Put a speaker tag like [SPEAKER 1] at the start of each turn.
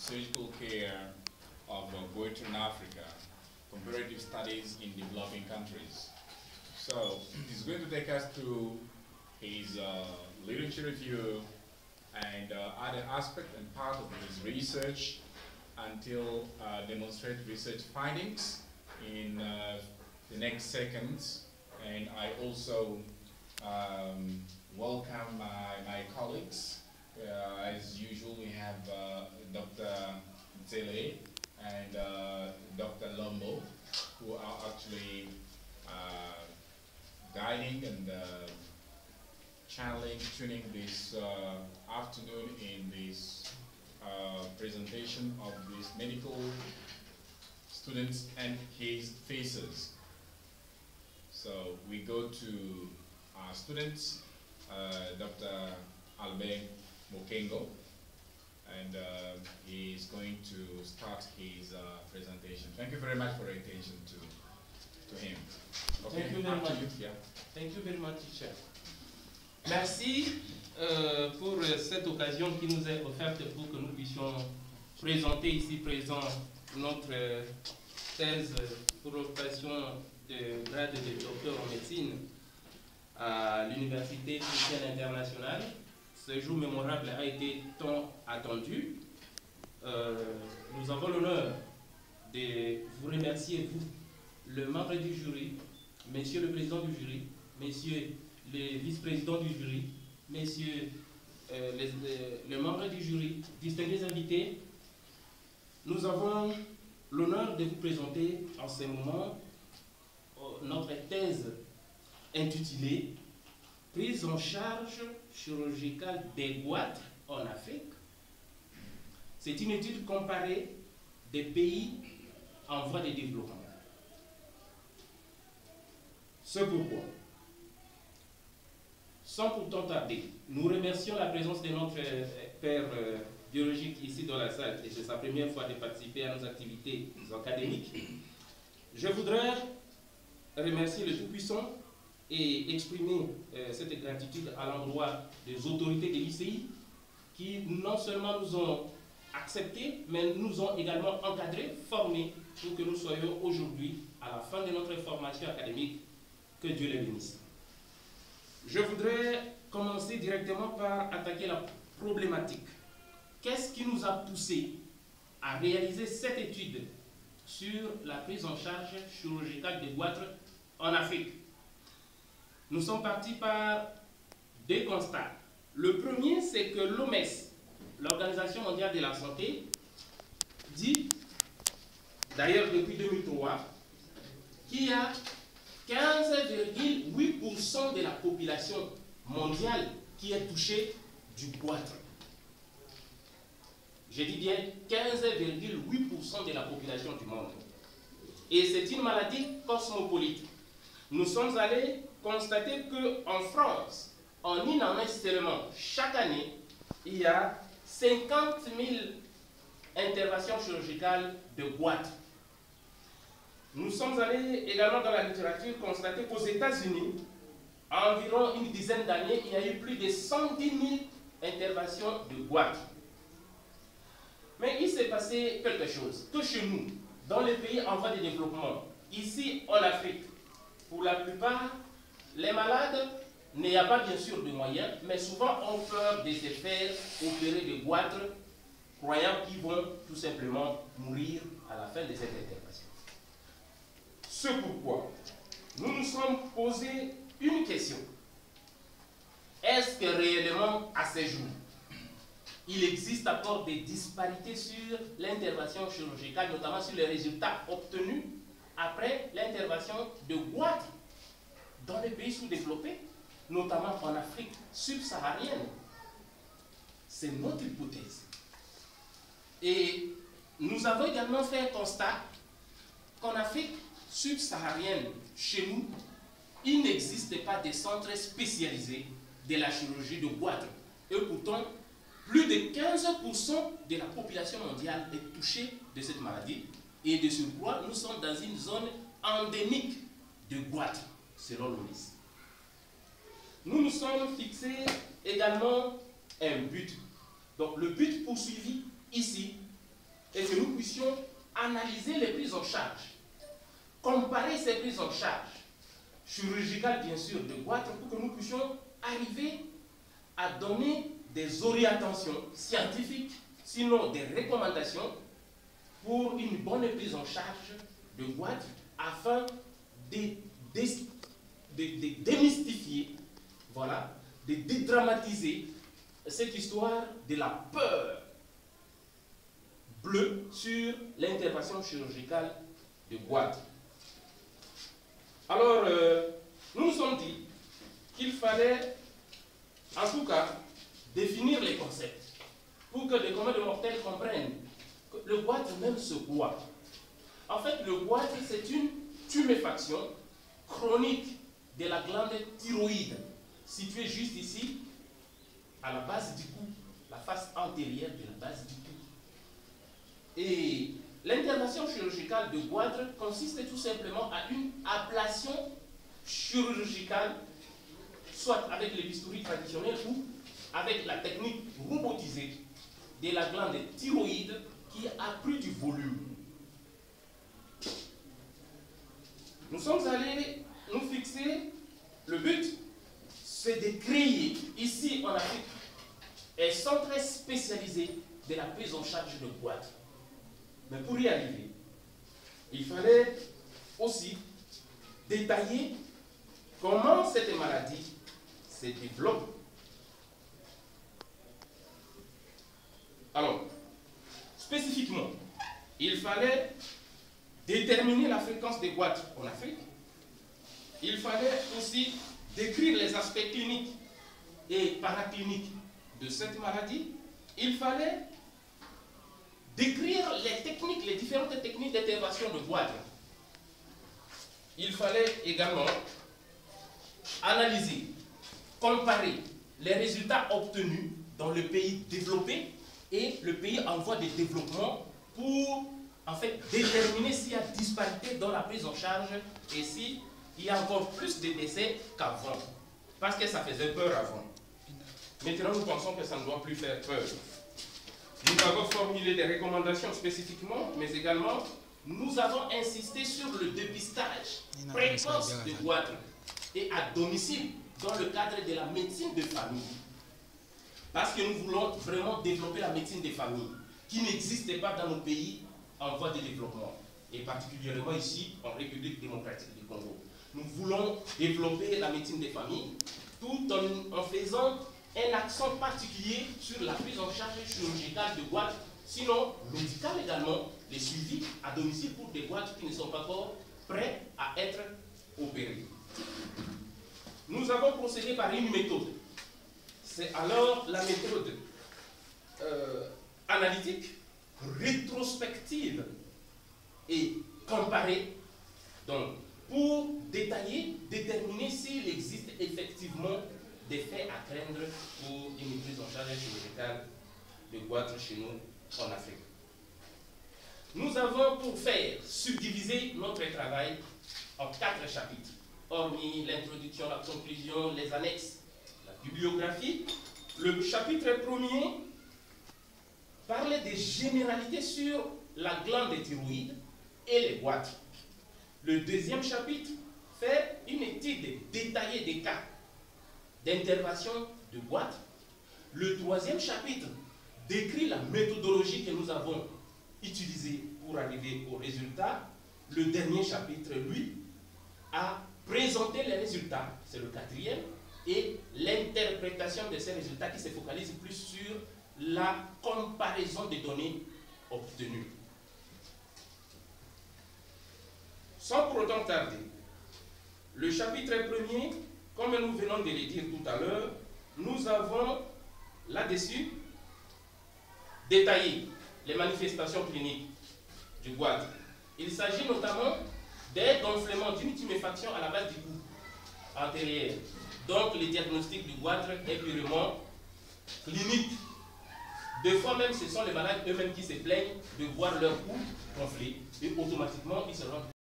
[SPEAKER 1] surgical care of goiter in Africa, comparative studies in developing countries. So he's going to take us through his literature review and other aspect and part of his research until demonstrate research findings in the next seconds. And I also welcome my colleagues. As usual, we have Dr. Zele and Dr. Lombo, who are actually guiding and channeling, tuning this afternoon in this presentation of these medical students and his thesis. So we go to our students, Dr. Albert Mokengo, and he is going to start his presentation. Thank you very much for your attention to him. Okay.
[SPEAKER 2] Thank you very much.
[SPEAKER 1] Yeah.
[SPEAKER 2] Thank you very much, teacher. Merci pour cette occasion qui nous est offerte pour que nous puissions présenter ici présent notre thèse pour l'obtention de grade de docteur en médecine à l'Université chrétienne internationale. Ce jour mémorable a été tant attendu. Nous avons l'honneur de vous remercier, vous, le membre du jury, Monsieur le président du jury, Messieurs les vice-présidents du jury, Messieurs les membres du jury, distingués invités. Nous avons l'honneur de vous présenter en ce moment notre thèse intitulée « Prise en charge chirurgicale des goitres en Afrique ». C'est une étude comparée des pays en voie de développement. C'est pourquoi, sans pourtant tarder, nous remercions la présence de notre père biologique ici dans la salle, et c'est sa première fois de participer à nos activités académiques. Je voudrais remercier le Tout-Puissant et exprimer cette gratitude à l'endroit des autorités de l'ICI qui non seulement nous ont acceptés, mais nous ont également encadrés, formés pour que nous soyons aujourd'hui, à la fin de notre formation académique, que Dieu les bénisse. Je voudrais commencer directement par attaquer la problématique. Qu'est-ce qui nous a poussé à réaliser cette étude sur la prise en charge chirurgicale des goitres en Afrique? Nous sommes partis par deux constats. Le premier, c'est que l'OMS, l'Organisation mondiale de la santé, dit, d'ailleurs depuis 2003, qu'il y a 15,8% de la population mondiale qui est touchée du goitre. Je dis bien 15,8% de la population du monde. Et c'est une maladie cosmopolite. Nous sommes allés constater qu'en France, en une année seulement, chaque année, il y a 50 000 interventions chirurgicales de goitre. Nous sommes allés également dans la littérature constater qu'aux États-Unis, en environ une dizaine d'années, il y a eu plus de 110 000 interventions de goitre. Mais il s'est passé quelque chose, que chez nous, dans les pays en voie de développement, ici en Afrique, pour la plupart, les malades n'y a pas bien sûr de moyens, mais souvent ont peur de se faire opérer de goitre, croyant qu'ils vont tout simplement mourir à la fin de cette intervention. C'est pourquoi nous nous sommes posé une question. Est-ce que réellement, à ce jour, il existe encore des disparités sur l'intervention chirurgicale, notamment sur les résultats obtenus après l'intervention de goitre dans les pays sous-développés, notamment en Afrique subsaharienne? C'est notre hypothèse. Et nous avons également fait un constat qu'en Afrique subsaharienne, chez nous, il n'existe pas de centres spécialisés de la chirurgie de goitre. Et pourtant, plus de 15% de la population mondiale est touchée de cette maladie. Et de surcroît, nous sommes dans une zone endémique de goitre, selon l'OMS. Nous nous sommes fixés également un but. Donc le but poursuivi ici, est que nous puissions analyser les prises en charge, comparer ces prises en charge, chirurgicales bien sûr, de goitre, pour que nous puissions arriver à donner des orientations scientifiques, sinon des recommandations pour une bonne prise en charge de goitre afin de démystifier, voilà, de dédramatiser cette histoire de la peur bleue sur l'intervention chirurgicale de goitre. Alors, nous nous sommes dit qu'il fallait, en tout cas, définir les concepts pour que les communs de mortels comprennent que le goitre même se boit. En fait, le goitre, c'est une tuméfaction chronique de la glande thyroïde, située juste ici, à la base du cou, la face antérieure de la base du cou. Et l'intervention chirurgicale de goitre consiste tout simplement à une ablation chirurgicale, soit avec les bistouris traditionnels ou avec la technique robotisée de la glande thyroïde qui a pris du volume. Nous sommes allés nous fixer le but, c'est de créer ici en Afrique un centre spécialisé de la prise en charge de goitre. Mais pour y arriver, il fallait aussi détailler comment cette maladie se développe. Alors, spécifiquement, il fallait déterminer la fréquence des goitres en Afrique. Il fallait aussi décrire les aspects cliniques et paracliniques de cette maladie. Il fallait décrire les techniques, les différentes techniques d'intervention de goitre. Il fallait également analyser, comparer les résultats obtenus dans le pays développé et le pays en voie de développement pour en fait déterminer s'il y a disparité dans la prise en charge et s'il y a encore plus de décès qu'avant. Parce que ça faisait peur avant. Maintenant, nous pensons que ça ne doit plus faire peur. Nous avons formulé des recommandations spécifiquement, mais également, nous avons insisté sur le dépistage précoce de goitre et à domicile dans le cadre de la médecine de famille. Parce que nous voulons vraiment développer la médecine des familles qui n'existait pas dans nos pays en voie de développement, et particulièrement ici en République démocratique du Congo. Nous voulons développer la médecine des familles tout en faisant un accent particulier sur la prise en charge chirurgicale de goitre, sinon médical également, les suivis à domicile pour des goitres qui ne sont pas encore prêts à être opérés. Nous avons procédé par une méthode. C'est alors la méthode analytique, rétrospective et comparée, donc pour détailler, déterminer s'il existe effectivement des faits à craindre pour une prise en charge chirurgicale de goitre chez nous en Afrique. Nous avons pour faire subdiviser notre travail en 4 chapitres, hormis l'introduction, la conclusion, les annexes, la bibliographie. Le chapitre premier parlait des généralités sur la glande thyroïde et les goitres. Le deuxième chapitre fait une étude détaillée des cas d'intervention de goitre. Le troisième chapitre décrit la méthodologie que nous avons utilisée pour arriver au résultat. Le dernier chapitre, lui, a présenté les résultats, c'est le quatrième, et l'interprétation de ces résultats qui se focalise plus sur la comparaison des données obtenues. Sans pour autant tarder, le chapitre premier, comme nous venons de le dire tout à l'heure, nous avons là-dessus détaillé les manifestations cliniques du goitre. Il s'agit notamment des gonflements d'une tuméfaction à la base du cou antérieur. Donc le diagnostic du goitre est purement clinique. Des fois même, ce sont les malades eux-mêmes qui se plaignent de voir leur cou gonfler et automatiquement ils se rendent